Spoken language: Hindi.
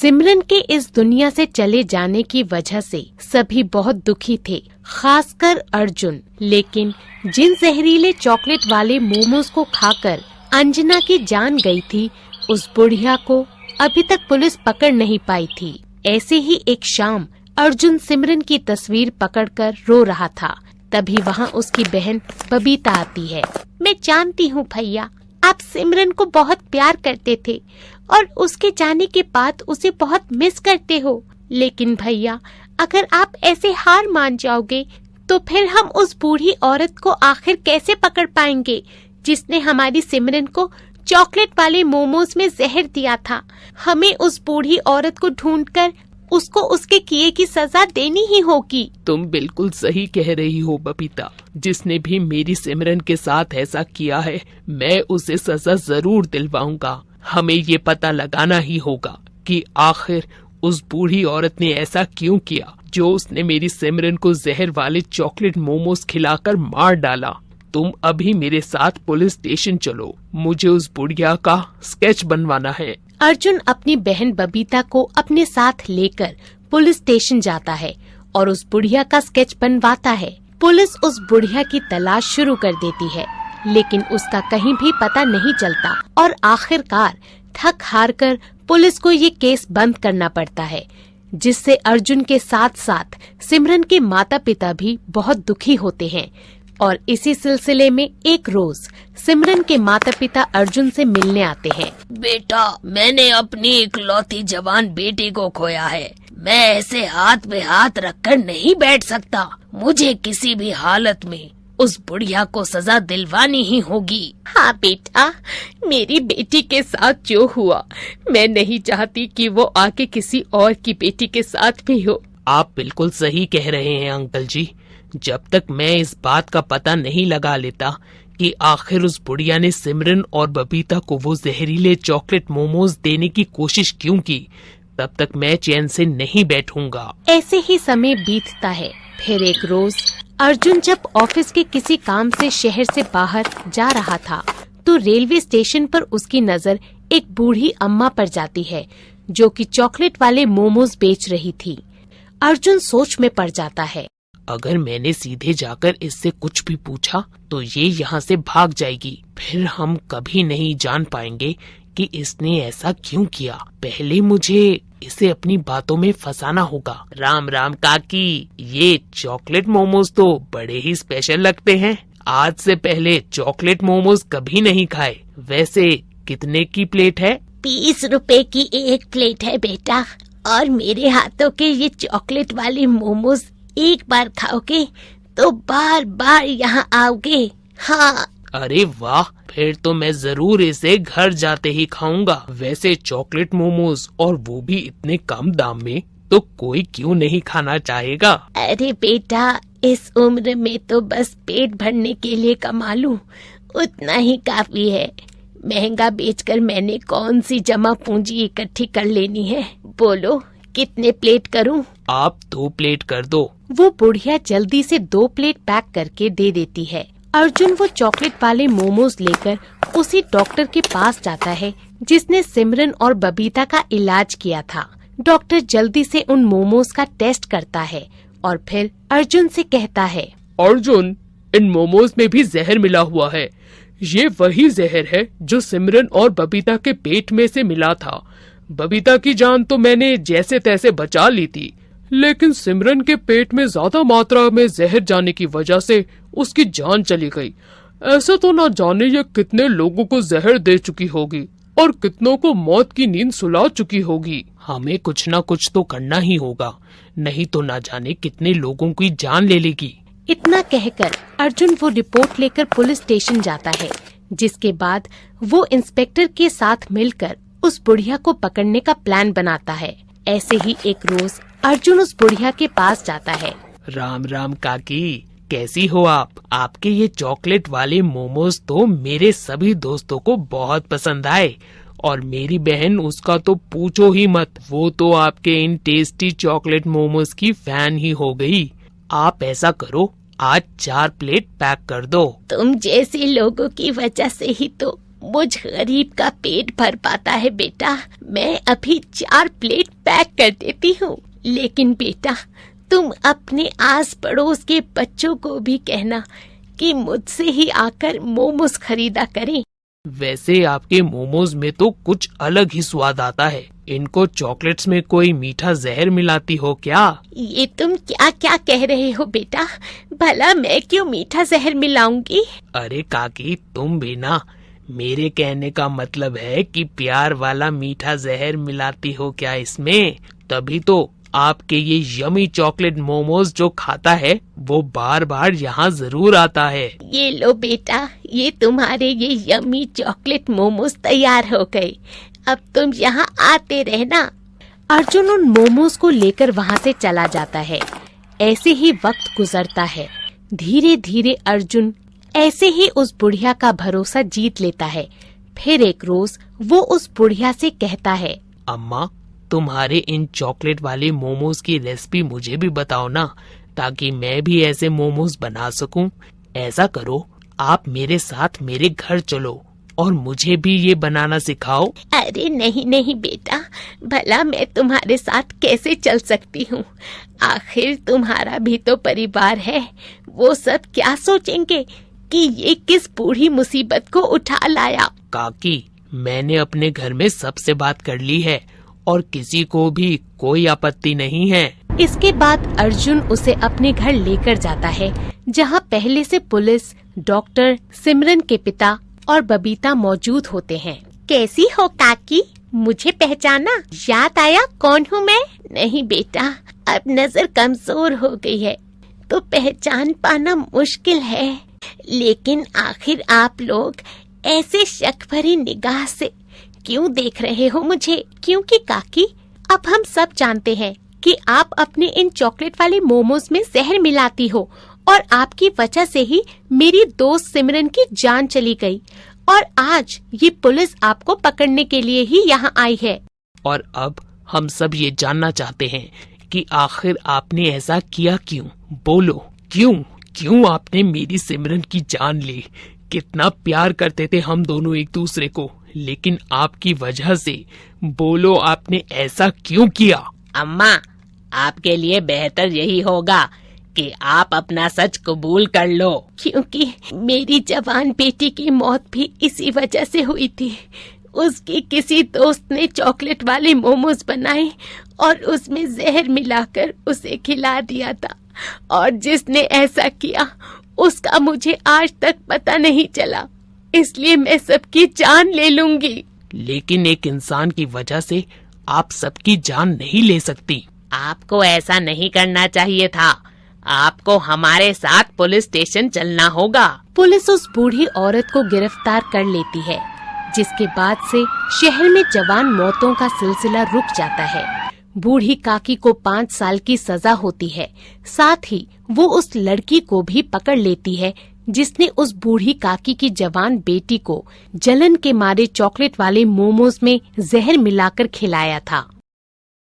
सिमरन के इस दुनिया से चले जाने की वजह से सभी बहुत दुखी थे, खासकर अर्जुन। लेकिन जिन जहरीले चॉकलेट वाले मोमोज को खाकर अंजना की जान गई थी, उस बुढ़िया को अभी तक पुलिस पकड़ नहीं पाई थी। ऐसे ही एक शाम अर्जुन सिमरन की तस्वीर पकड़कर रो रहा था। तभी वहाँ उसकी बहन बबीता आती है। मैं जानती हूँ भैया, आप सिमरन को बहुत प्यार करते थे और उसके जाने के बाद उसे बहुत मिस करते हो। लेकिन भैया, अगर आप ऐसे हार मान जाओगे तो फिर हम उस बूढ़ी औरत को आखिर कैसे पकड़ पाएंगे जिसने हमारी सिमरन को चॉकलेट वाले मोमोज में जहर दिया था। हमें उस बूढ़ी औरत को ढूंढकर उसको उसके किए की सजा देनी ही होगी। तुम बिल्कुल सही कह रही हो बबीता। जिसने भी मेरी सिमरन के साथ ऐसा किया है, मैं उसे सजा जरूर दिलवाऊंगा। हमें ये पता लगाना ही होगा कि आखिर उस बूढ़ी औरत ने ऐसा क्यों किया जो उसने मेरी सिमरन को जहर वाले चॉकलेट मोमोज खिलाकर मार डाला। तुम अभी मेरे साथ पुलिस स्टेशन चलो, मुझे उस बुढ़िया का स्केच बनवाना है। अर्जुन अपनी बहन बबीता को अपने साथ लेकर पुलिस स्टेशन जाता है और उस बुढ़िया का स्केच बनवाता है। पुलिस उस बुढ़िया की तलाश शुरू कर देती है, लेकिन उसका कहीं भी पता नहीं चलता और आखिरकार थक हार कर पुलिस को ये केस बंद करना पड़ता है, जिससे अर्जुन के साथ साथ सिमरन के माता पिता भी बहुत दुखी होते हैं। और इसी सिलसिले में एक रोज सिमरन के माता पिता अर्जुन से मिलने आते हैं। बेटा, मैंने अपनी इकलौती जवान बेटी को खोया है। मैं ऐसे हाथ पे हाथ रखकर नहीं बैठ सकता। मुझे किसी भी हालत में उस बुढ़िया को सजा दिलवानी ही होगी। हाँ बेटा, मेरी बेटी के साथ जो हुआ, मैं नहीं चाहती कि वो आगे किसी और की बेटी के साथ भी हो। आप बिल्कुल सही कह रहे हैं अंकल जी। जब तक मैं इस बात का पता नहीं लगा लेता कि आखिर उस बुढ़िया ने सिमरन और बबीता को वो जहरीले चॉकलेट मोमोज देने की कोशिश क्यों की, तब तक मैं चैन से नहीं बैठूंगा। ऐसे ही समय बीतता है। फिर एक रोज अर्जुन जब ऑफिस के किसी काम से शहर से बाहर जा रहा था, तो रेलवे स्टेशन पर उसकी नजर एक बूढ़ी अम्मा पर जाती है, जो कि चॉकलेट वाले मोमोज बेच रही थी। अर्जुन सोच में पड़ जाता है। अगर मैंने सीधे जाकर इससे कुछ भी पूछा तो ये यहाँ से भाग जाएगी। फिर हम कभी नहीं जान पाएंगे कि इसने ऐसा क्यों किया। पहले मुझे इसे अपनी बातों में फंसाना होगा। राम राम काकी, ये चॉकलेट मोमोज तो बड़े ही स्पेशल लगते हैं। आज से पहले चॉकलेट मोमोज कभी नहीं खाए। वैसे कितने की प्लेट है? 20 रुपए की एक प्लेट है बेटा। और मेरे हाथों के ये चॉकलेट वाले मोमोज एक बार खाओगे तो बार बार यहाँ आओगे। हाँ। अरे वाह, फिर तो मैं जरूर इसे घर जाते ही खाऊंगा। वैसे चॉकलेट मोमोज और वो भी इतने कम दाम में, तो कोई क्यों नहीं खाना चाहेगा। अरे बेटा, इस उम्र में तो बस पेट भरने के लिए कमा लूं, उतना ही काफी है। महंगा बेचकर मैंने कौन सी जमा पूंजी इकट्ठी कर लेनी है। बोलो, कितने प्लेट करूं? आप 2 प्लेट कर दो। वो बुढ़िया जल्दी से 2 प्लेट पैक करके दे देती है। अर्जुन वो चॉकलेट वाले मोमोज लेकर उसी डॉक्टर के पास जाता है जिसने सिमरन और बबीता का इलाज किया था। डॉक्टर जल्दी से उन मोमोज का टेस्ट करता है और फिर अर्जुन से कहता है, अर्जुन, इन मोमोज में भी जहर मिला हुआ है। ये वही जहर है जो सिमरन और बबीता के पेट में से मिला था। बबीता की जान तो मैंने जैसे तैसे बचा ली थी, लेकिन सिमरन के पेट में ज्यादा मात्रा में जहर जाने की वजह से उसकी जान चली गई। ऐसा तो ना जाने ये कितने लोगों को जहर दे चुकी होगी और कितनों को मौत की नींद सुला चुकी होगी। हमें कुछ ना कुछ तो करना ही होगा, नहीं तो ना जाने कितने लोगों की जान ले लेगी। इतना कहकर अर्जुन वो रिपोर्ट लेकर पुलिस स्टेशन जाता है, जिसके बाद वो इंस्पेक्टर के साथ मिलकर उस बुढ़िया को पकड़ने का प्लान बनाता है। ऐसे ही एक रोज अर्जुन उस बुढ़िया के पास जाता है। राम राम काकी, कैसी हो आप? आपके ये चॉकलेट वाले मोमोज तो मेरे सभी दोस्तों को बहुत पसंद आए और मेरी बहन उसका तो पूछो ही मत। वो तो आपके इन टेस्टी चॉकलेट मोमोज की फैन ही हो गई। आप ऐसा करो, आज 4 प्लेट पैक कर दो। तुम जैसे लोगों की वजह से ही तो मुझ गरीब का पेट भर पाता है बेटा। मैं अभी 4 प्लेट पैक कर देती हूँ। लेकिन बेटा, तुम अपने आस पड़ोस के बच्चों को भी कहना कि मुझसे ही आकर मोमोज खरीदा करें। वैसे आपके मोमोज में तो कुछ अलग ही स्वाद आता है। इनको चॉकलेट्स में कोई मीठा जहर मिलाती हो क्या? ये तुम क्या क्या कह रहे हो बेटा? भला मैं क्यों मीठा जहर मिलाऊंगी? अरे काकी, तुम भी ना। मेरे कहने का मतलब है कि प्यार वाला मीठा जहर मिलाती हो क्या इसमें? तभी तो आपके ये यमी चॉकलेट मोमोज जो खाता है वो बार बार यहाँ जरूर आता है। ये लो बेटा, ये तुम्हारे ये यमी चॉकलेट मोमोज तैयार हो गए। अब तुम यहाँ आते रहना। अर्जुन उन मोमोज को लेकर वहाँ से चला जाता है। ऐसे ही वक्त गुजरता है। धीरे धीरे अर्जुन ऐसे ही उस बुढ़िया का भरोसा जीत लेता है। फिर एक रोज वो उस बुढ़िया से कहता है, अम्मा, तुम्हारे इन चॉकलेट वाले मोमोज की रेसिपी मुझे भी बताओ ना, ताकि मैं भी ऐसे मोमोज बना सकूं। ऐसा करो, आप मेरे साथ मेरे घर चलो और मुझे भी ये बनाना सिखाओ। अरे नहीं नहीं बेटा, भला मैं तुम्हारे साथ कैसे चल सकती हूँ? आखिर तुम्हारा भी तो परिवार है। वो सब क्या सोचेंगे कि ये किस बूढ़ी मुसीबत को उठा लाया? काकी, मैंने अपने घर में सबसे बात कर ली है और किसी को भी कोई आपत्ति नहीं है। इसके बाद अर्जुन उसे अपने घर लेकर जाता है, जहाँ पहले से पुलिस, डॉक्टर, सिमरन के पिता और बबीता मौजूद होते हैं। कैसी हो काकी? मुझे पहचाना? याद आया कौन हूँ मैं? नहीं बेटा, अब नजर कमजोर हो गई है तो पहचान पाना मुश्किल है। लेकिन आखिर आप लोग ऐसे शक भरी निगाह से क्यों देख रहे हो मुझे? क्योंकि काकी, अब हम सब जानते हैं कि आप अपने इन चॉकलेट वाले मोमोज में जहर मिलाती हो और आपकी वजह से ही मेरी दोस्त सिमरन की जान चली गई और आज ये पुलिस आपको पकड़ने के लिए ही यहाँ आई है। और अब हम सब ये जानना चाहते हैं कि आखिर आपने ऐसा किया क्यों? बोलो, क्यों आपने मेरी सिमरन की जान ली? कितना प्यार करते थे हम दोनों एक दूसरे को, लेकिन आपकी वजह से। बोलो, आपने ऐसा क्यों किया? अम्मा, आपके लिए बेहतर यही होगा कि आप अपना सच कबूल कर लो। क्योंकि मेरी जवान बेटी की मौत भी इसी वजह से हुई थी। उसकी किसी दोस्त ने चॉकलेट वाले मोमोज बनाए और उसमें जहर मिलाकर उसे खिला दिया था, और जिसने ऐसा किया उसका मुझे आज तक पता नहीं चला। इसलिए मैं सबकी जान ले लूंगी। लेकिन एक इंसान की वजह से आप सबकी जान नहीं ले सकती। आपको ऐसा नहीं करना चाहिए था। आपको हमारे साथ पुलिस स्टेशन चलना होगा। पुलिस उस बूढ़ी औरत को गिरफ्तार कर लेती है, जिसके बाद से शहर में जवान मौतों का सिलसिला रुक जाता है। बूढ़ी काकी को 5 साल की सजा होती है। साथ ही वो उस लड़की को भी पकड़ लेती है जिसने उस बूढ़ी काकी की जवान बेटी को जलन के मारे चॉकलेट वाले मोमोज में जहर मिलाकर खिलाया था।